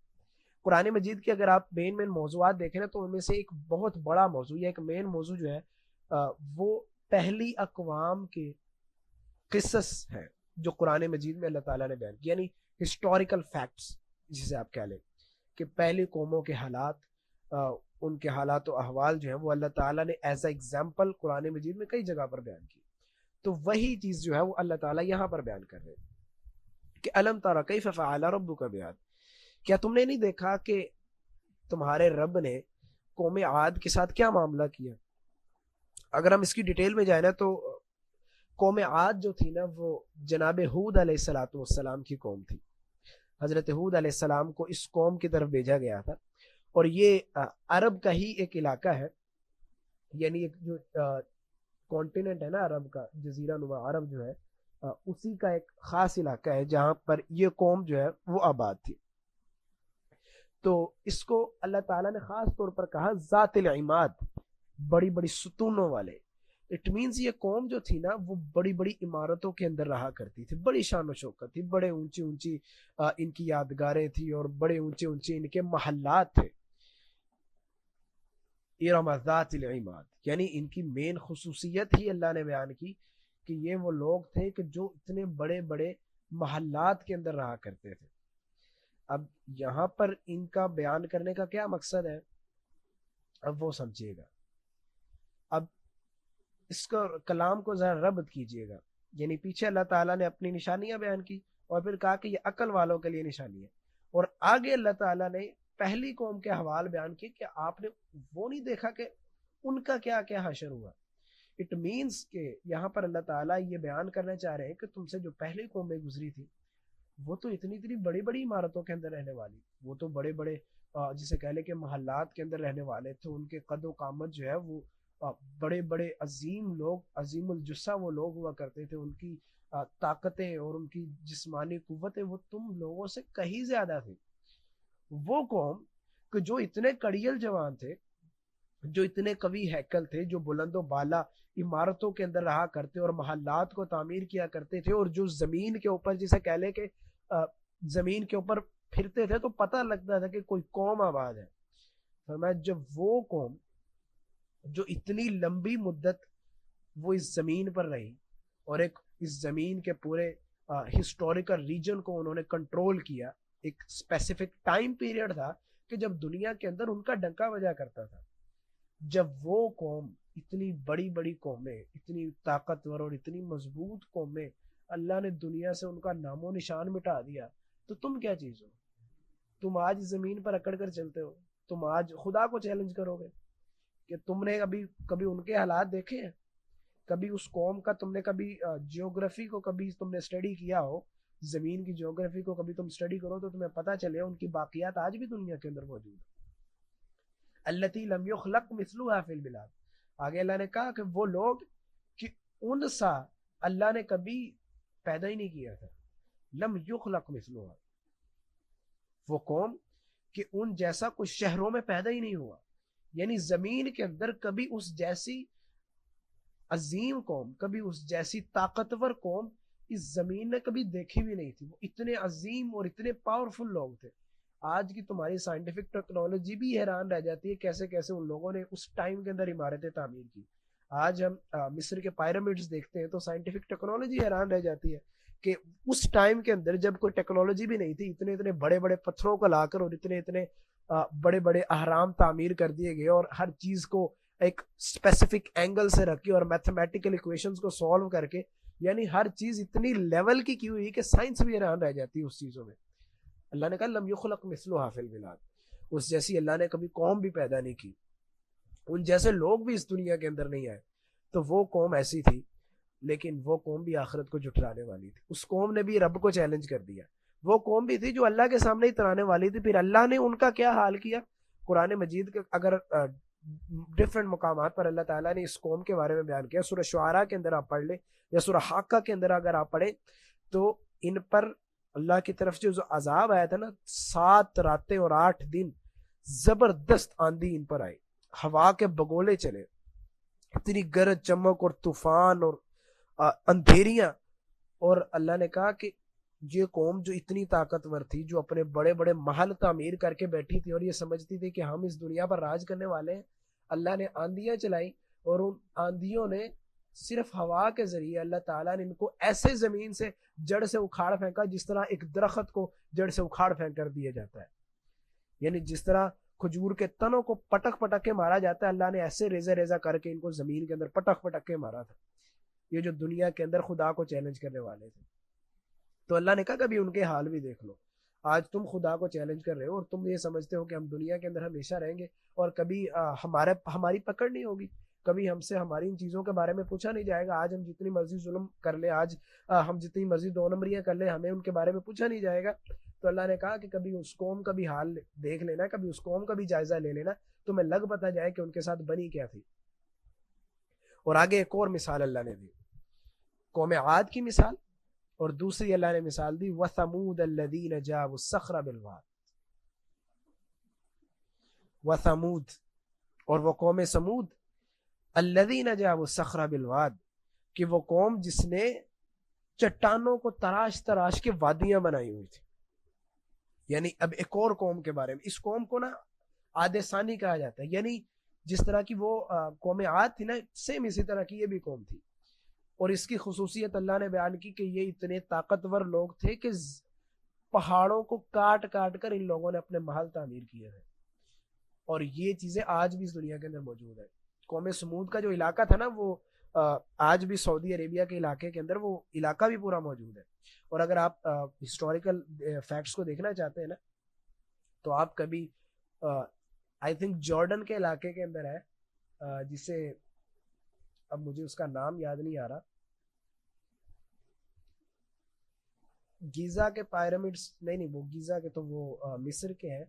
Speaker 1: قرآن مجید کے اگر آپ مین موضوعات دیکھیں نا تو ان میں سے ایک بہت بڑا موضوع یا ایک مین موضوع جو ہے وہ پہلی اقوام کے قصص ہیں جو قرآن مجید میں اللہ تعالیٰ نے بیان کیا، یعنی ہسٹوریکل فیکٹس جسے آپ کہہ لیں کہ پہلی قوموں کے حالات، ان کے حالات و احوال جو ہیں وہ اللہ تعالیٰ نے ایز اے ایگزامپل قرآن مجید میں کئی جگہ پر بیان کی۔ تو وہی چیز جو ہے وہ اللہ تعالیٰ یہاں پر بیان کر رہے ہیں کہ الم تر کیف فعل ربک بعاد، کیا تم نے نہیں دیکھا کہ تمہارے رب نے قوم عاد کے ساتھ کیا معاملہ کیا۔ اگر ہم اس کی ڈیٹیل میں جائیں نا تو قوم عاد جو تھی نا وہ جناب ہود علیہ السلام کی قوم تھی۔ حضرت ہود علیہ السلام کو اس قوم کی طرف بھیجا گیا تھا، اور یہ عرب کا ہی ایک علاقہ ہے، یعنی ایک جو کانٹیننٹ ہے نا عرب کا، جزیرہ نما عرب جو ہے اسی کا ایک خاص علاقہ ہے جہاں پر یہ قوم جو ہے وہ آباد تھی۔ تو اس کو اللہ تعالیٰ نے خاص طور پر کہا ذات العماد، بڑی بڑی ستونوں والے۔ اٹ مینز یہ قوم جو تھی نا وہ بڑی بڑی عمارتوں کے اندر رہا کرتی تھی، بڑی شان و شوکت تھی، بڑے اونچی اونچی ان کی یادگاریں تھی اور بڑے اونچے اونچے ان کے محلات تھے۔ ارم ذات العماد، یعنی ان کی مین خصوصیت ہی اللہ نے بیان کی کہ یہ وہ لوگ تھے کہ جو اتنے بڑے بڑے محلات کے اندر رہا کرتے تھے۔ اب یہاں پر ان کا بیان کرنے کا کیا مقصد ہے، اب وہ سمجھیے گا۔ اب اس کو کلام کو ذرا ربط کیجئے گا، یعنی پیچھے اللہ تعالیٰ نے اپنی نشانیاں بیان کی اور پھر کہا کہ یہ عقل والوں کے لیے نشانی ہے، اور آگے اللہ تعالیٰ نے پہلی قوم کے حوال بیان کی کہ آپ نے وہ نہیں دیکھا کہ ان کا کیا کیا حشر ہوا۔ اٹ مینس کہ یہاں پر اللہ تعالیٰ یہ بیان کرنا چاہ رہے ہیں کہ تم سے جو پہلی قومیں گزری تھی وہ تو اتنی بڑی بڑی عمارتوں کے اندر رہنے والی، وہ تو بڑے بڑے جسے کہہ لیں کہ محلات کے اندر رہنے والے تھے، ان کے قد و قامت جو ہے وہ بڑے بڑے عظیم لوگ، عظیم الجثہ وہ لوگ ہوا کرتے تھے، ان کی طاقتیں اور ان کی جسمانی قوتیں وہ تم لوگوں سے کہیں زیادہ تھی۔ وہ قوم کہ جو اتنے کڑیل جوان تھے، جو اتنے قوی ہیکل تھے، جو بلند و بالا عمارتوں کے اندر رہا کرتے اور محلات کو تعمیر کیا کرتے تھے، اور جو زمین کے اوپر جسے کہہ لے کہ زمین کے اوپر پھرتے تھے تو پتہ لگتا تھا کہ کوئی قوم آباد ہے۔ فرمایا جب وہ قوم جو اتنی لمبی مدت وہ اس زمین پر رہی اور ایک اس زمین کے پورے ہسٹوریکل ریجن کو انہوں نے کنٹرول کیا، ایک اسپیسیفک ٹائم پیریڈ تھا کہ جب دنیا کے اندر ان کا ڈنکا بجا کرتا تھا۔ جب وہ قوم، اتنی بڑی بڑی قومیں، اتنی طاقتور اور اتنی مضبوط قومیں، اللہ نے دنیا سے ان کا نام و نشان مٹا دیا، تو تم کیا چیز ہو؟ تم آج زمین پر اکڑ کر چلتے ہو، تم آج خدا کو چیلنج کرو گے کہ تم نے کبھی ان کے حالات دیکھے ہیں؟ کبھی اس قوم کا تم نے کبھی جیوگرافی کو کبھی تم نے اسٹڈی کیا ہو، زمین کی جیوگرافی کو کبھی تم اسٹڈی کرو تو تمہیں پتہ چلے ان کی باقیات آج بھی دنیا کے اندر موجود ہیں۔ التی لم یخلق مثلها فی البلاد، آگے اللہ نے کہا کہ وہ لوگ کہ ان سا اللہ نے کبھی پیدا ہی نہیں کیا تھا، لم یخلق مثلها، وہ قوم کہ ان جیسا کچھ شہروں میں پیدا ہی نہیں ہوا، یعنی زمین کے اندر کبھی اس جیسی عظیم قوم، کبھی اس جیسی طاقتور قوم اس زمین نے کبھی دیکھی بھی نہیں تھی۔ وہ اتنے عظیم اور اتنے پاورفل لوگ تھے۔ آج کی تمہاری سائنٹیفک ٹیکنالوجی بھی حیران رہ جاتی ہے کیسے کیسے ان لوگوں نے اس ٹائم کے اندر عمارتیں تعمیر کی۔ آج ہم مصر کے پیرامڈز دیکھتے ہیں تو سائنٹیفک ٹیکنالوجی حیران رہ جاتی ہے کہ اس ٹائم کے اندر جب کوئی ٹیکنالوجی بھی نہیں تھی، اتنے بڑے بڑے پتھروں کو لا کر اور اتنے بڑے بڑے اہرام تعمیر کر دیے گئے، اور ہر چیز کو ایک اسپیسیفک اینگل سے رکھ کے اور میتھمیٹیکل ایکویشنز کو سالو کر کے, یعنی ہر چیز اتنی لیول کی ہوئی کہ سائنس بھی حیران رہ جاتی ہے اس چیزوں میں. اللہ نے کہا لم یخلق مثلھا فی البلاد, اس جیسی اللہ نے کبھی قوم بھی پیدا نہیں کی, ان جیسے لوگ بھی اس دنیا کے اندر نہیں آئے. تو وہ قوم ایسی تھی, لیکن وہ قوم بھی آخرت کو جھٹلانے والی تھی. اس قوم نے بھی رب کو چیلنج کر دیا. وہ قوم بھی تھی جو اللہ کے سامنے اترانے والی تھی. پھر اللہ نے ان کا کیا حال کیا. قرآن مجید کے اگر ڈفرنٹ مقامات پر اللہ تعالیٰ نے اس قوم کے بارے میں بیان کیا. سورہ شعراء کے اندر آپ پڑھ لیں یا سورہ حاقہ کے اندر اگر آپ پڑھیں تو ان پر اللہ کی طرف سے جو عذاب آیا تھا نا, 7 راتیں اور 8 دن زبردست آندھی ان پر آئی, ہوا کے بگولے چلے, اتنی گرج چمک اور طوفان اور اندھیریاں. اور اللہ نے کہا کہ یہ قوم جو اتنی طاقتور تھی, جو اپنے بڑے بڑے محل تعمیر کر کے بیٹھی تھی اور یہ سمجھتی تھی کہ ہم اس دنیا پر راج کرنے والے ہیں, اللہ نے آندھیاں چلائی اور ان آندھیوں نے صرف ہوا کے ذریعے اللہ تعالیٰ نے ان کو ایسے زمین سے جڑ سے اکھاڑ پھینکا جس طرح ایک درخت کو جڑ سے اکھاڑ پھینک کر دیا جاتا ہے. یعنی جس طرح کھجور کے تنوں کو پٹک پٹک کے مارا جاتا ہے, اللہ نے ایسے ریزہ ریزہ کر کے ان کو زمین کے اندر پٹک پٹک کے مارا تھا. یہ جو دنیا کے اندر خدا کو چیلنج کرنے والے تھے. تو اللہ نے کہا کبھی ان کے حال بھی دیکھ لو. آج تم خدا کو چیلنج کر رہے ہو اور تم یہ سمجھتے ہو کہ ہم دنیا کے اندر ہمیشہ رہیں گے اور کبھی ہماری پکڑ نہیں ہوگی, کبھی ہم سے ہماری ان چیزوں کے بارے میں پوچھا نہیں جائے گا. آج ہم جتنی مرضی ظلم کر لیں, آج ہم جتنی مرضی 2 نمبریاں کر لیں, ہمیں ان کے بارے میں پوچھا نہیں جائے گا. تو اللہ نے کہا کہ کبھی اس قوم کا بھی حال دیکھ لینا, کبھی اس قوم کا بھی جائزہ لے لینا, تمہیں لگ پتا جائے کہ ان کے ساتھ بنی کیا تھی. اور آگے ایک اور مثال اللہ نے دی, قوم عاد کی مثال, اور دوسری اللہ نے مثال دی وَثَمُودَ الَّذِينَ جَابُوا الصَّخْرَ بِالْوَادِ. وَثَمُود, اور وہ قوم سمود, الَّذِينَ جَابُوا الصَّخْرَ بِالْوَادِ, کہ وہ قوم جس نے چٹانوں کو تراش تراش کے وادیاں بنائی ہوئی تھی. یعنی اب ایک اور قوم کے بارے میں, اس قوم کو نا عاد ثانی کہا جاتا ہے. یعنی جس طرح کی وہ قوم عاد تھی نا, سیم اسی طرح کی یہ بھی قوم تھی. اور اس کی خصوصیت اللہ نے بیان کی کہ یہ اتنے طاقتور لوگ تھے کہ پہاڑوں کو کاٹ کاٹ کر ان لوگوں نے اپنے محل تعمیر کیے ہیں. اور یہ چیزیں آج بھی اس دنیا کے اندر موجود ہیں. قوم سمود کا جو علاقہ تھا نا, وہ آج بھی سعودی عربیہ کے علاقے کے اندر وہ علاقہ بھی پورا موجود ہے. اور اگر آپ ہسٹوریکل فیکٹس کو دیکھنا چاہتے ہیں نا, تو آپ کبھی آئی تھنک جارڈن کے علاقے کے اندر ہے, جسے اب مجھے اس کا نام یاد نہیں آ رہا, گیزا کے پیرامڈس, نہیں وہ گیزا کے تو وہ مصر کے ہیں,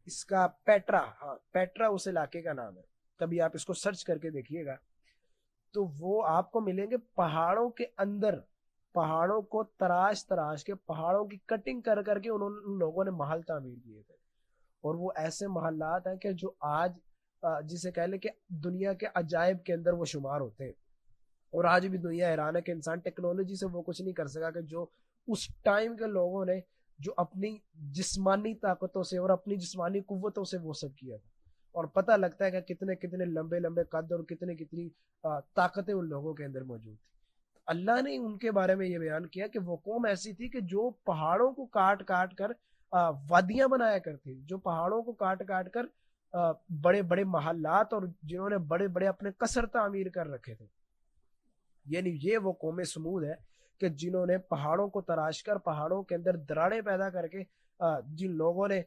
Speaker 1: اس کا پیٹرا, ہاں پیٹرا اس علاقے کا نام ہے. کبھی آپ اس کو سرچ کر کے دیکھیے گا تو وہ آپ کو ملیں گے پہاڑوں کے اندر, پہاڑوں کو تراش تراش کے, پہاڑوں کی کٹنگ کر کر کے ان لوگوں نے محل تعمیر کیے تھے. اور وہ ایسے محلات ہیں کہ جو آج جسے کہہ لیں کہ دنیا کے عجائب کے اندر وہ شمار ہوتے ہیں. اور آج بھی دنیا حیران ہے کہ انسان ٹیکنالوجی سے وہ کچھ نہیں کر سکا کہ جو اس ٹائم کے لوگوں نے جو اپنی جسمانی طاقتوں سے اور اپنی جسمانی قوتوں سے وہ سب کیا تھا. اور پتہ لگتا ہے کہ کتنے کتنے لمبے لمبے قد اور کتنی طاقتیں ان لوگوں کے اندر موجود تھی. اللہ نے ان کے بارے میں یہ بیان کیا کہ وہ قوم ایسی تھی کہ جو پہاڑوں کو کاٹ کاٹ کر وادیاں بنایا کرتی, جو پہاڑوں کو کاٹ کاٹ کر بڑے بڑے محلات, اور جنہوں نے بڑے بڑے اپنے قصر تعمیر کر رکھے تھے. یعنی یہ وہ قوم سمود ہے کہ جنہوں نے پہاڑوں کو تراش کر, پہاڑوں کے اندر دراڑیں پیدا کر کے جن لوگوں نے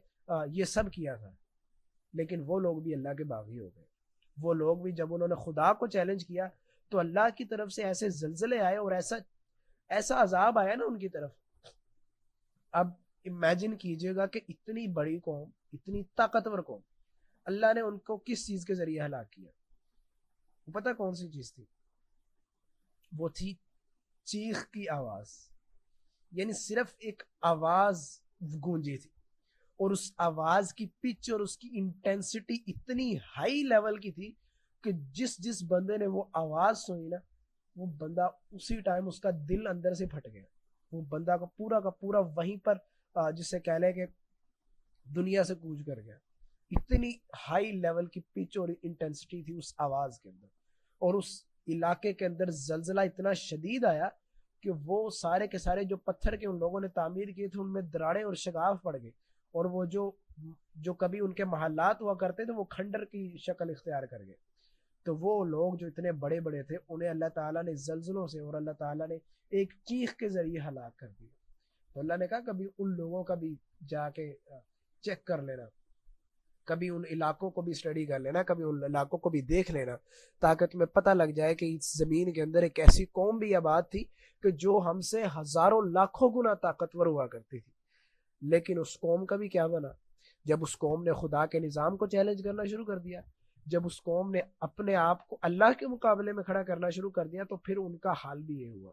Speaker 1: یہ سب کیا تھا. لیکن وہ لوگ بھی اللہ کے باغی ہو گئے. وہ لوگ بھی جب انہوں نے خدا کو چیلنج کیا تو اللہ کی طرف سے ایسے زلزلے آئے اور ایسا عذاب آیا نا ان کی طرف. اب امیجن کیجئے گا کہ اتنی بڑی قوم, اتنی طاقتور قوم, اللہ نے ان کو کس چیز کے ذریعے ہلاک کیا. وہ پتہ کون سی چیز تھی؟ وہ تھی چیخ کی آواز. یعنی صرف ایک آواز گونجی تھی, اور اس آواز کی پچ اور اس کی انٹینسٹی اتنی ہائی لیول کی تھی کہ جس بندے نے وہ آواز سنی نا, وہ بندہ اسی ٹائم اس کا دل اندر سے پھٹ گیا. وہ بندہ کا پورا وہیں پر جسے کہہ لیں کہ دنیا سے کوچ کر گیا. اتنی ہائی لیول کی پچ اور انٹینسٹی تھی اس آواز کے اندر. اور اس علاقے کے اندر زلزلہ اتنا شدید آیا کہ وہ سارے کے سارے جو پتھر کے ان لوگوں نے تعمیر کیے تھے ان میں دراڑیں اور شگاف پڑ گئے, اور وہ جو کبھی ان کے محلات ہوا کرتے تھے وہ کھنڈر کی شکل اختیار کر گئے. تو وہ لوگ جو اتنے بڑے بڑے تھے انہیں اللہ تعالیٰ نے زلزلوں سے اور اللہ تعالیٰ نے ایک چیخ کے ذریعے ہلاک کر دیا. تو اللہ نے کہا کبھی ان لوگوں کا بھی جا کے چیک کر لینا, کبھی ان علاقوں کو بھی اسٹڈی کر لینا, کبھی ان علاقوں کو بھی دیکھ لینا, تاکہ تمہیں پتہ لگ جائے کہ اس زمین کے اندر ایک ایسی قوم بھی آباد تھی کہ جو ہم سے ہزاروں لاکھوں گنا طاقتور ہوا کرتی تھی. لیکن اس قوم کا بھی کیا بنا؟ جب اس قوم نے خدا کے نظام کو چیلنج کرنا شروع کر دیا, جب اس قوم نے اپنے آپ کو اللہ کے مقابلے میں کھڑا کرنا شروع کر دیا, تو پھر ان کا حال بھی یہ ہوا.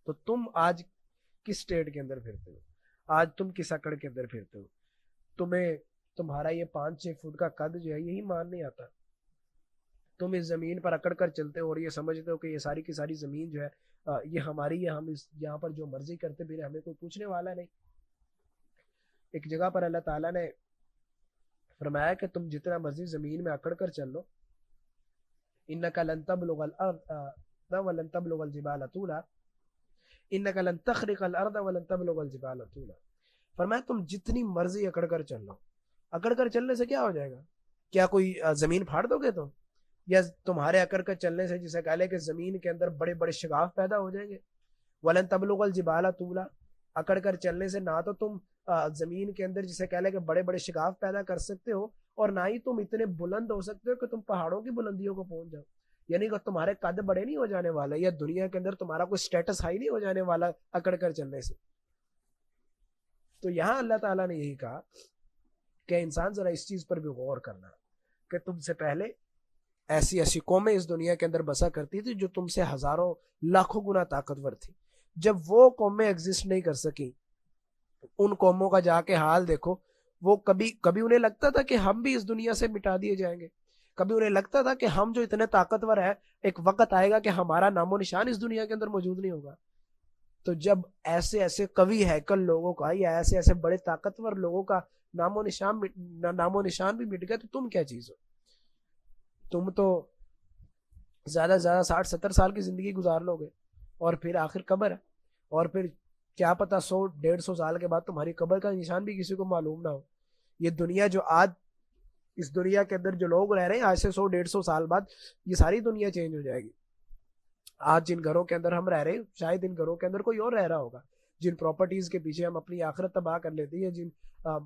Speaker 1: تو تم آج کس اسٹیٹ کے اندر پھرتے ہو؟ آج تم کس اکڑ کے اندر پھرتے ہو؟ تمہیں تمہارا یہ 5-6 فٹ کا قد جو ہے یہی مان نہیں آتا. تم اس زمین پر اکڑ کر چلتے ہو اور یہ سمجھتے ہو کہ یہ ساری کی ساری زمین جو ہے یہ ہماری ہے, ہم یہاں پر جو مرضی کرتے پھر ہمیں کوئی پوچھنے والا نہیں. ایک جگہ پر اللہ تعالیٰ نے فرمایا کہ تم جتنا مرضی زمین میں اکڑ کر چل لو, انک لن تبلغ الارض ولن تبلغ الجبال طولا, انک لن تخرق الارض ولن تبلغ الجبال طولا. فرمایا تم جتنی مرضی اکڑ کر چل لو, اکڑ کر چلنے سے کیا ہو جائے گا؟ کیا کوئی زمین پھاڑ دو گے تم؟ یا تمہارے اکڑ کر چلنے سے جسے کہہ لے کہ زمین کے اندر بڑے بڑے شگاف پیدا ہو جائیں گے. ولن تبلغ الجبال طولا, اکڑ کر چلنے سے نہ تو تم زمین کے اندر جسے کہہ لے کہ بڑے بڑے شگاف پیدا کر سکتے ہو, اور نہ ہی تم اتنے بلند ہو سکتے ہو کہ تم پہاڑوں کی بلندیوں کو پہنچ جاؤ. یعنی کہ تمہارے قد بڑے نہیں ہو جانے والے, یا دنیا کے اندر تمہارا کوئی سٹیٹس ہائی نہیں ہو جانے والا اکڑ کر چلنے سے. تو یہاں اللہ تعالیٰ نے یہی کہا کہ انسان ذرا اس چیز پر بھی غور کرنا کہ تم سے پہلے ایسی ایسی قومیں اس دنیا کے اندر بسا کرتی تھی جو تم سے ہزاروں لاکھوں گنا طاقتور تھی. جب وہ قومیں ایگزسٹ نہیں کر سکی, ان قوموں کا جا کے حال دیکھو. وہ کبھی انہیں لگتا تھا کہ ہم بھی اس دنیا سے مٹا دیے جائیں گے, کبھی انہیں لگتا تھا کہ ہم جو اتنے طاقتور ہیں ایک وقت آئے گا کہ ہمارا نام و نشان اس دنیا کے اندر موجود نہیں ہوگا. تو جب ایسے ایسے قوی ہیکل لوگوں کا یا ایسے ایسے بڑے طاقتور لوگوں کا نام و نشان بھی مٹ گیا, تو تم کیا چیز ہو؟ تم تو زیادہ سے زیادہ 60-70 سال کی زندگی گزار لو گے, اور پھر آخر قبر ہے, اور پھر کیا پتا 100-150 سال کے بعد تمہاری قبر کا نشان بھی کسی کو معلوم نہ ہو. یہ دنیا جو آج اس دنیا کے اندر جو لوگ رہ رہے ہیں, آج سے 100-150 سال بعد یہ ساری دنیا چینج ہو جائے گی. آج جن گھروں کے اندر ہم رہ رہے ہیں شاید ان گھروں کے اندر کوئی اور رہ رہا ہوگا. جن پراپرٹیز کے پیچھے ہم اپنی آخرت تباہ کر لیتے ہیں, جن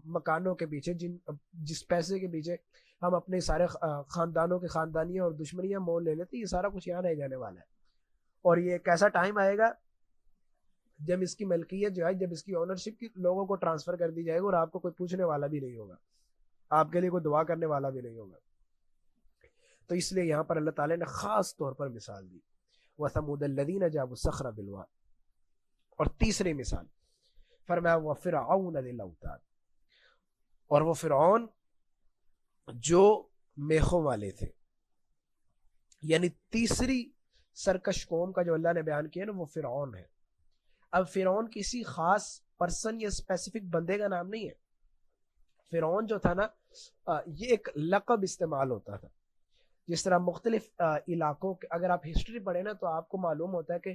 Speaker 1: مکانوں کے پیچھے, جس پیسے کے پیچھے ہم اپنے سارے خاندانوں کے خاندانیاں اور دشمنیاں مول لے لیتے, یہ سارا کچھ یہاں رہ جانے والا ہے. اور یہ ایک ایسا ٹائم آئے گا جب اس کی ملکیت جو ہے, جب اس کی اونرشپ کی لوگوں کو ٹرانسفر کر دی جائے گی, اور آپ کو کوئی پوچھنے والا بھی نہیں ہوگا, آپ کے لیے کوئی دعا کرنے والا بھی نہیں ہوگا. تو اس لیے یہاں پر اللہ تعالیٰ نے خاص طور پر مثال دی, وَثَمُودَ الَّذِينَ جَابُوا الصَّخْرَ بِالْوَادِ. اور تیسری مثال فرمایا وَفِرْعَوْنَ ذِي الْأَوْتَادِ, اور وہ فرعون جو میخوں والے تھے. یعنی تیسری سرکش قوم کا جو اللہ نے بیان کیا نا, وہ فرعون ہے. اب فرعون کسی خاص پرسن یا اسپیسیفک بندے کا نام نہیں ہے. فرعون جو تھا نا, یہ ایک لقب استعمال ہوتا تھا. جس طرح مختلف علاقوں کے اگر آپ ہسٹری پڑھیں نا, تو آپ کو معلوم ہوتا ہے کہ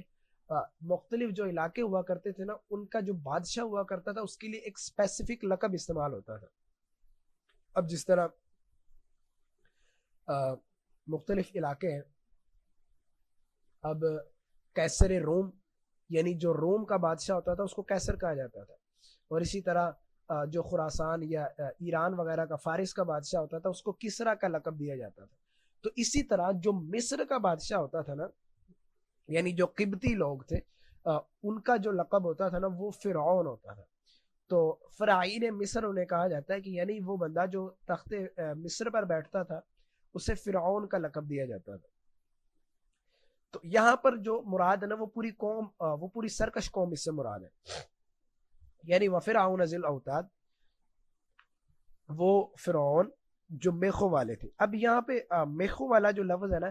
Speaker 1: مختلف جو علاقے ہوا کرتے تھے نا, ان کا جو بادشاہ ہوا کرتا تھا اس کے لیے ایک اسپیسیفک لقب استعمال ہوتا تھا. اب جس طرح مختلف علاقے ہیں, اب کیسر روم, یعنی جو روم کا بادشاہ ہوتا تھا اس کو کیسر کہا جاتا تھا. اور اسی طرح جو خراسان یا ایران وغیرہ کا فارس کا بادشاہ ہوتا تھا اس کو کسرا کا لقب دیا جاتا تھا. تو اسی طرح جو مصر کا بادشاہ ہوتا تھا نا, یعنی جو قبطی لوگ تھے, ان کا جو لقب ہوتا تھا نا وہ فرعون ہوتا تھا. تو فرعین مصر انہیں کہا جاتا ہے کہ یعنی وہ بندہ جو تخت مصر پر بیٹھتا تھا اسے فرعون کا لقب دیا جاتا تھا. تو یہاں پر جو مراد ہے نا, وہ پوری قوم, وہ پوری سرکش قوم اس سے مراد ہے. یعنی وفرعون ذی الاوتاد, وہ فرعون جو میخوں والے تھے. اب یہاں پہ میخوں والا جو لفظ ہے نا,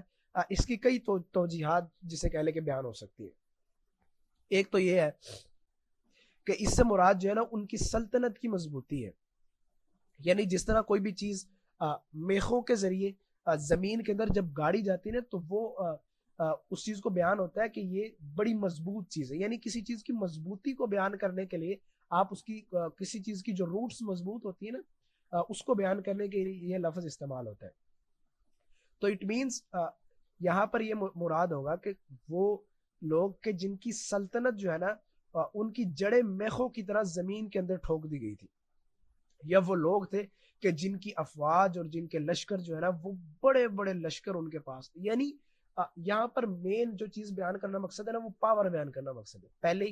Speaker 1: اس کی کئی توجیحات جسے کہہ لے کے بیان ہو سکتی ہے. ایک تو یہ ہے کہ اس سے مراد جو ہے نا ان کی سلطنت کی مضبوطی ہے. یعنی جس طرح کوئی بھی چیز میخوں کے ذریعے زمین کے اندر جب گاڑی جاتی ہے نا, تو وہ اس چیز کو بیان ہوتا ہے کہ یہ بڑی مضبوط چیز ہے. یعنی کسی چیز کی مضبوطی کو بیان کرنے کے لیے آپ اس کی کسی چیز کی جو روٹس مضبوط ہوتی ہے نا اس کو بیان کرنے کے لیے یہ لفظ استعمال ہوتا ہے. تو اٹ مینس یہاں پر یہ مراد ہوگا کہ وہ لوگ کہ جن کی سلطنت جو ہے نا ان کی جڑیں میخوں کی طرح زمین کے اندر ٹھوک دی گئی تھی, یا وہ لوگ تھے کہ جن کی افواج اور جن کے لشکر جو ہے نا وہ بڑے بڑے لشکر ان کے پاس تھے. یعنی یہاں پر مین جو چیز بیان کرنا مقصد ہے نا وہ پاور بیان کرنا مقصد ہے. پہلے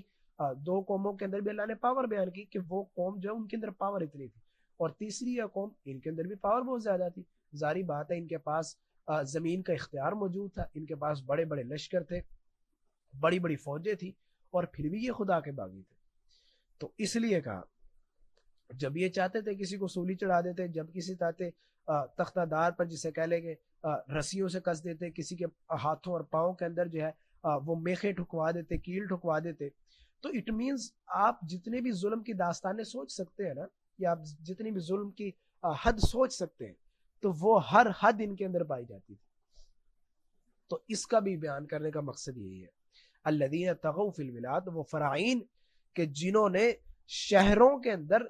Speaker 1: دو قوموں کے اندر بھی اللہ نے پاور بیان کی کہ وہ قوم جو ہے ان کے اندر پاور اتنی تھی, اور تیسری قوم ان کے اندر بھی پاور بہت زیادہ تھی. ظاہری بات ہے ان کے پاس زمین کا اختیار موجود تھا, ان کے پاس بڑے بڑے لشکر تھے, بڑی بڑی فوجیں تھی, اور پھر بھی یہ خدا کے باغی تھے. تو اس لیے کہا جب یہ چاہتے تھے کسی کو سولی چڑھا دیتے, جب کسی چاہتے تختہ دار پر جسے کہہ لیں گے رسیوں سے کس دیتے, کسی کے ہاتھوں اور پاؤں کے اندر جو ہے وہ میخیں ٹھکوا دیتے, کیل ٹھکوا دیتے. تو اٹ مینس آپ جتنے بھی ظلم کی داستانیں سوچ سکتے ہیں نا, یا آپ جتنی بھی ظلم کی حد سوچ سکتے ہیں, تو وہ ہر حد ان کے اندر پائی جاتی تھی. تو اس کا بھی بیان کرنے کا مقصد یہی ہے. الذین طغوا فی البلاد, وہ فرعین کہ جنہوں نے شہروں کے اندر,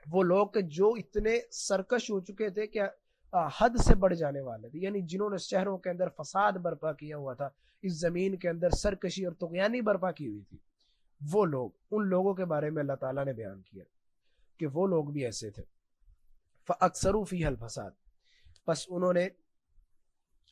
Speaker 1: وہ لوگ جو اتنے سرکش ہو چکے تھے کہ حد سے بڑھ جانے والے تھے, یعنی جنہوں نے شہروں کے اندر فساد برپا کیا ہوا تھا, اس زمین کے اندر سرکشی اور طغیانی برپا کی ہوئی تھی, وہ لوگ, ان لوگوں کے بارے میں اللہ تعالیٰ نے بیان کیا کہ وہ لوگ بھی ایسے تھے. فَأَكْثَرُوا فِيهَا الْفَسَادَ, پس انہوں نے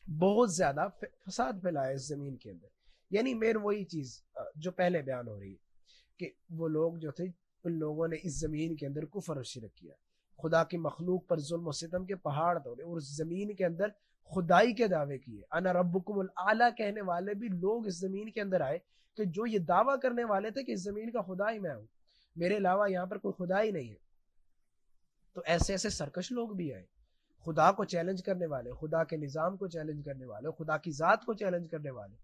Speaker 1: بہت زیادہ فساد پھیلایا اس زمین کے اندر. یعنی مین وہی چیز جو پہلے بیان ہو رہی ہے کہ وہ لوگ جو تھے ان لوگوں نے اس زمین کے اندر کفر و شرک کیا, خدا کی مخلوق پر ظلم و ستم کے پہاڑ توڑے, اور اس زمین کے اندر خدائی کے دعوے کیے. انا ربکم الاعلی کہنے والے بھی لوگ اس زمین کے اندر آئے کہ جو یہ دعویٰ کرنے والے تھے کہ اس زمین کا خدا ہی میں ہوں, میرے علاوہ یہاں پر کوئی خدا ہی نہیں ہے. تو ایسے ایسے سرکش لوگ بھی آئے, خدا کو چیلنج کرنے والے, خدا کے نظام کو چیلنج کرنے والے, خدا کی ذات کو چیلنج کرنے والے.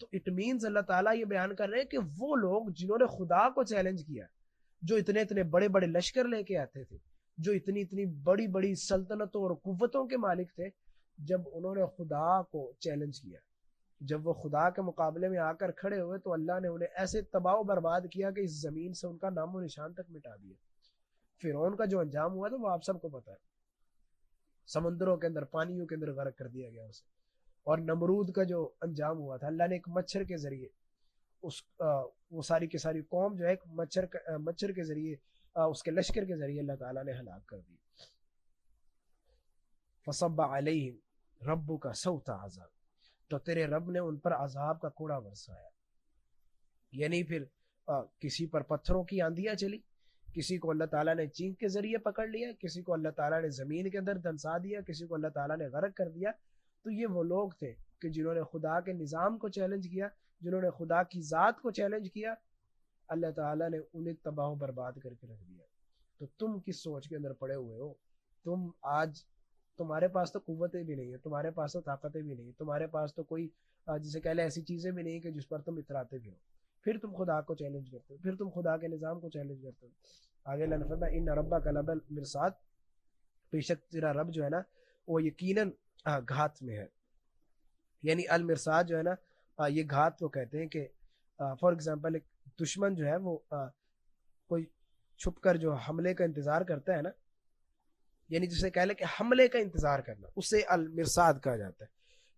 Speaker 1: تو اٹ مینز اللہ تعالیٰ یہ بیان کر رہے ہیں کہ وہ لوگ جنہوں نے خدا کو چیلنج کیا, جو اتنے اتنے بڑے بڑے لشکر لے کے آتے تھے, جو اتنی اتنی بڑی بڑی سلطنتوں اور قوتوں کے مالک تھے, جب انہوں نے خدا کو چیلنج کیا, جب وہ خدا کے مقابلے میں آ کر کھڑے ہوئے, تو اللہ نے انہیں ایسے تباہ و برباد کیا کہ اس زمین سے ان کا نام و نشان تک مٹا دیا. فرعون کا جو انجام ہوا تھا وہ آپ سب کو پتا ہے, سمندروں کے اندر, پانیوں کے اندر غرق کر دیا گیا اسے. اور نمرود کا جو انجام ہوا تھا, اللہ نے ایک مچھر کے ذریعے وہ ساری کی ساری قوم جو ہے ایک مچھر کے ذریعے, اس کے لشکر کے ذریعے اللہ تعالیٰ نے ہلاک کر دی. فصب علیہم ربک صوت عذاب, تو تیرے رب نے ان پر عذاب کا کوڑا برسایا. یعنی پھر کسی پر پتھروں کی آندیاں چلی, کسی کو اللہ تعالیٰ نے چینک کے ذریعے پکڑ لیا, کسی کو اللہ تعالیٰ نے زمین کے اندر دھنسا دیا, کسی کو اللہ تعالیٰ نے غرق کر دیا. تو یہ وہ لوگ تھے کہ جنہوں نے خدا کے نظام کو چیلنج کیا, جنہوں نے خدا کی ذات کو چیلنج کیا, اللہ تعالیٰ نے انہیں تباہ و برباد کر کے رکھ دیا. تو تم کس سوچ کے اندر پڑے ہوئے ہو؟ تم آج, تمہارے پاس تو قوتیں بھی نہیں ہیں, تمہارے پاس تو طاقتیں بھی نہیں ہیں, تمہارے پاس تو کوئی جسے کہہ لے ایسی چیزیں بھی نہیں کہ جس پر تم اتراتے بھی ہو, پھر تم خدا کو چیلنج کرتے ہو, پھر تم خدا کے نظام کو چیلنج کرتے ہو. آگے اللہ نے فرمایا ان ربک لبالمرصاد, بے شک تیرا رب جو ہے نا وہ یقیناً گھات میں ہے. یعنی المرصاد جو ہے نا یہ گھات کو کہتے ہیں کہ فار ایگزامپل ایک دشمن جو ہے وہ کوئی چھپ کر جو حملے کا انتظار کرتا ہے نا, یعنی جسے کہہ لے کہ حملے کا انتظار کرنا, اسے المرصاد کہا جاتا ہے.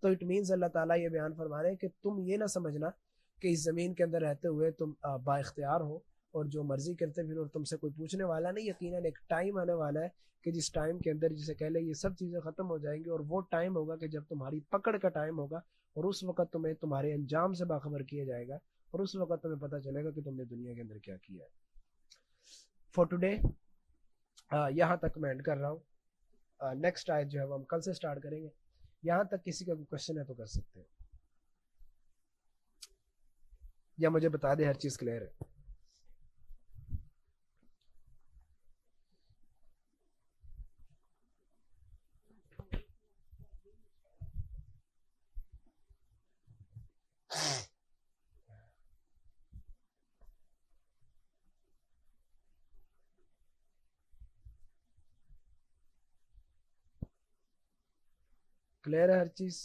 Speaker 1: تو اٹ مینز اللہ تعالیٰ یہ بیان فرما رہے ہیں کہ تم یہ نہ سمجھنا کہ اس زمین کے اندر رہتے ہوئے تم با اختیار ہو اور جو مرضی کرتے پھر, اور تم سے کوئی پوچھنے والا نہیں. یقیناً ایک ٹائم آنے والا ہے کہ جس ٹائم کے اندر جسے کہہ لے یہ سب چیزیں ختم ہو جائیں گی, اور وہ ٹائم ہوگا کہ جب تمہاری پکڑ کا ٹائم ہوگا, اور اس وقت تمہیں تمہارے انجام سے باخبر کیا جائے گا, اور اس وقت تمہیں پتہ چلے گا کہ تم نے دنیا کے اندر کیا کیا ہے. فار ٹوڈے یہاں تک میں اینڈ کر رہا ہوں. نیکسٹ آیت جو ہے وہ ہم کل سے سٹارٹ کریں گے. یہاں تک کسی کا کوئی کوشچن ہے تو کر سکتے ہیں, یا مجھے بتا دے ہر چیز کلیئر ہے. کلیئر ہے ہر چیز؟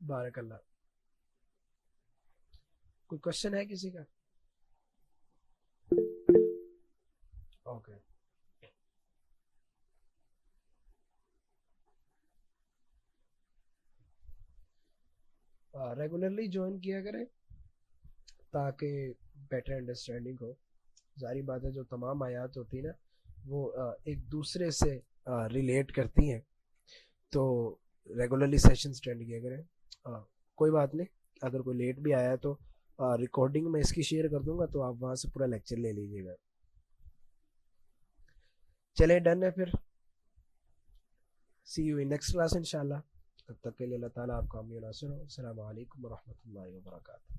Speaker 1: بارک اللہ. کوئی کوشچن ہے کسی کا؟ اوکے. ریگولرلی جوائن کیا کریں تاکہ بیٹر انڈرسٹینڈنگ ہو. ظاہری بات ہے جو تمام آیات ہوتی ہیں نا وہ ایک دوسرے سے ریلیٹ کرتی ہیں. تو ریگولرلی سیشنز اٹینڈ کیا کریں. کوئی بات نہیں, اگر کوئی لیٹ بھی آیا تو ریکارڈنگ میں اس کی شیئر کر دوں گا, تو آپ وہاں سے پورا لیکچر لے لیجیے گا. چلیں ڈن ہے پھر. سی یو ان نیکسٹ کلاس انشاءاللہ. تب تک کے لیے اللہ تعالیٰ آپ کا حامی و ناصر ہو. السلام علیکم ورحمۃ اللہ وبرکاتہ.